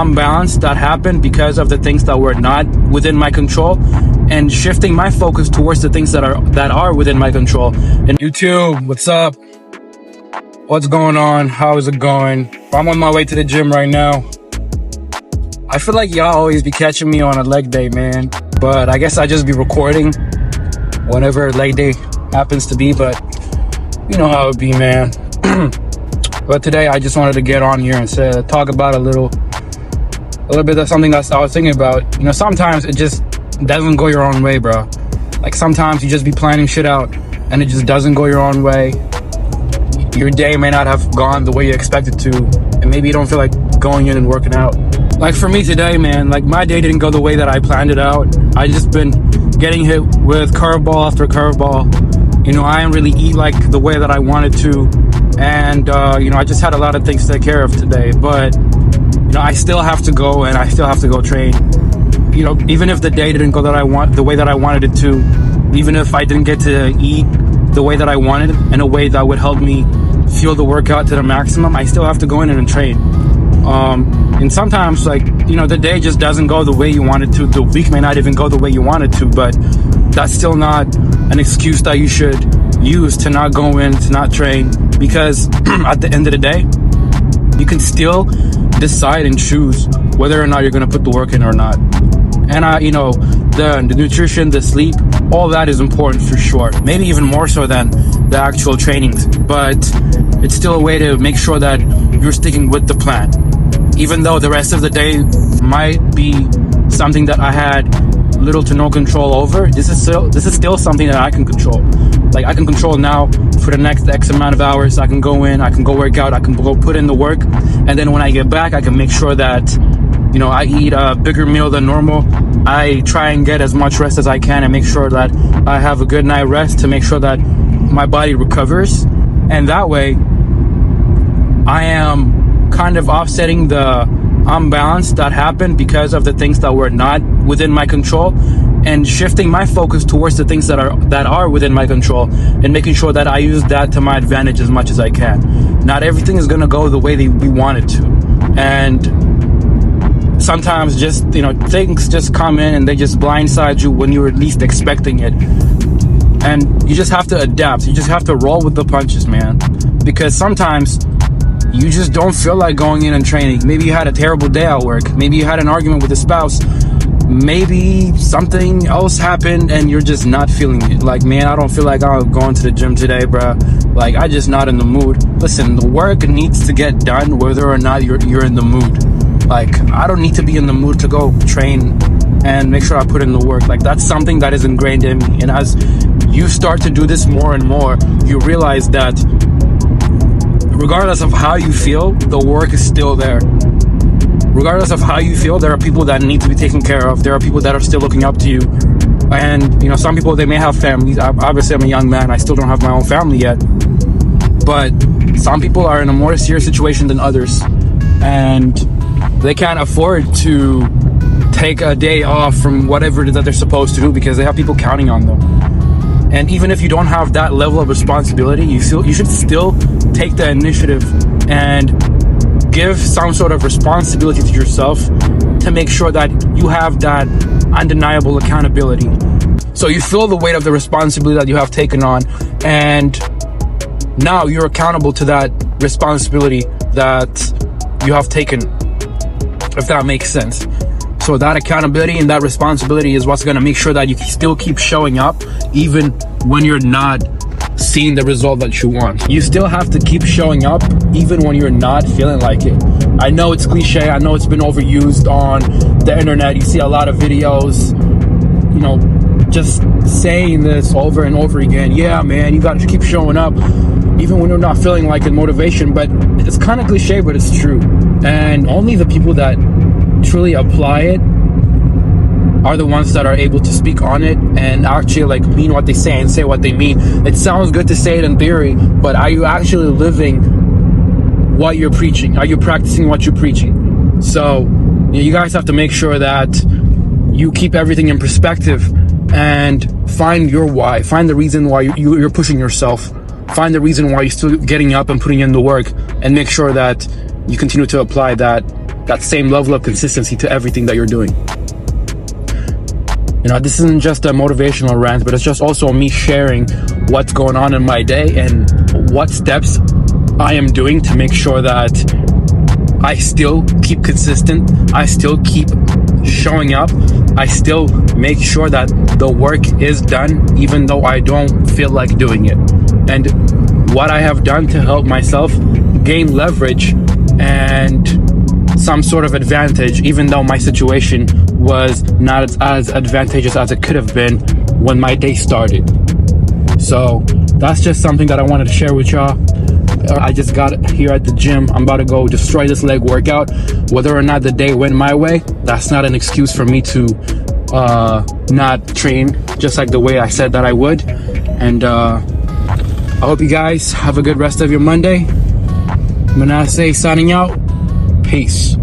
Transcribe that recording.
unbalance that happened because of the things that were not within my control, and shifting my focus towards the things that are within my control. And YouTube, what's up? What's going on? How is it going? I'm on my way to the gym right now. I feel like y'all always be catching me on a leg day, man. But I guess I just be recording whenever leg day happens to be. But you know how it be, man. But today I just wanted to get on here and talk about a little bit of something that I was thinking about. You know, sometimes it just doesn't go your own way, bro. Like sometimes you just be planning shit out and it just doesn't go your own way. Your day may not have gone the way you expected to, and maybe you don't feel like going in and working out. Like for me today, man, like my day didn't go the way that I planned it out. I just been getting hit with curveball after curveball. You know, I didn't really eat like the way that I wanted to. And, you know, I just had a lot of things to take care of today. But, you know, I still have to go and I still have to go train. You know, even if the day didn't go the way that I wanted it to, even if I didn't get to eat the way that I wanted in a way that would help me feel the workout to the maximum, I still have to go in and train. And sometimes, like, you know, the day just doesn't go the way you want it to. The week may not even go the way you want it to, but that's still not an excuse that you should use to not go in, to not train, because at the end of the day, you can still decide and choose whether or not you're going to put the work in or not. And you know, the nutrition, the sleep, all that is important for sure. Maybe even more so than the actual trainings, but it's still a way to make sure that you're sticking with the plan. Even though the rest of the day might be something that I had little to no control over, this is still something that I can control. Like I can control now for the next X amount of hours. I can go in, I can go work out, I can go put in the work, and then when I get back, I can make sure that, you know, I eat a bigger meal than normal. I try and get as much rest as I can and make sure that I have a good night rest to make sure that my body recovers. And that way, I am kind of offsetting the unbalance that happened because of the things that were not within my control, and shifting my focus towards the things that are within my control, and making sure that I use that to my advantage as much as I can. Not everything is going to go the way that we want it to. And sometimes just, you know, things just come in and they just blindside you when you were least expecting it. And you just have to adapt. You just have to roll with the punches, man. Because sometimes you just don't feel like going in and training. Maybe you had a terrible day at work. Maybe you had an argument with a spouse. Maybe something else happened and you're just not feeling it. Like, man, I don't feel like I'm going to the gym today, bro. Like, I just not in the mood. Listen, the work needs to get done whether or not you're in the mood. Like, I don't need to be in the mood to go train and make sure I put in the work. Like, that's something that is ingrained in me. And as you start to do this more and more, you realize that regardless of how you feel, the work is still there. Regardless of how you feel, there are people that need to be taken care of. There are people that are still looking up to you. And, you know, some people, they may have families. Obviously, I'm a young man. I still don't have my own family yet. But some people are in a more serious situation than others. And they can't afford to take a day off from whatever it is that they're supposed to do because they have people counting on them. And even if you don't have that level of responsibility, you should still take the initiative and give some sort of responsibility to yourself to make sure that you have that undeniable accountability. So you feel the weight of the responsibility that you have taken on, and now you're accountable to that responsibility that you have taken, if that makes sense. So that accountability and that responsibility is what's going to make sure that you still keep showing up even when you're not seeing the result that you want. You still have to keep showing up even when you're not feeling like it. I know it's cliche. I know it's been overused on the internet. You see a lot of videos, you know, just saying this over and over again. Yeah, man, you got to keep showing up even when you're not feeling like it, motivation. But it's kind of cliche, but it's true. And only the people that truly apply it are the ones that are able to speak on it and actually like mean what they say and say what they mean. It sounds good to say it in theory, but are you actually living what you're preaching? Are you practicing what you're preaching? So you guys have to make sure that you keep everything in perspective and find your why. Find the reason why you're pushing yourself. Find the reason why you're still getting up and putting in the work, and make sure that you continue to apply that that same level of consistency to everything that you're doing. You know, this isn't just a motivational rant, but it's just also me sharing what's going on in my day and what steps I am doing to make sure that I still keep consistent, I still keep showing up, I still make sure that the work is done even though I don't feel like doing it. And what I have done to help myself gain leverage and some sort of advantage, even though my situation was not as advantageous as it could have been when my day started. So that's just something that I wanted to share with y'all. I just got here at the gym. I'm about to go destroy this leg workout. Whether or not the day went my way, that's not an excuse for me to not train just like the way I said that I would. And I hope you guys have a good rest of your Monday. Manasseh signing out. Peace.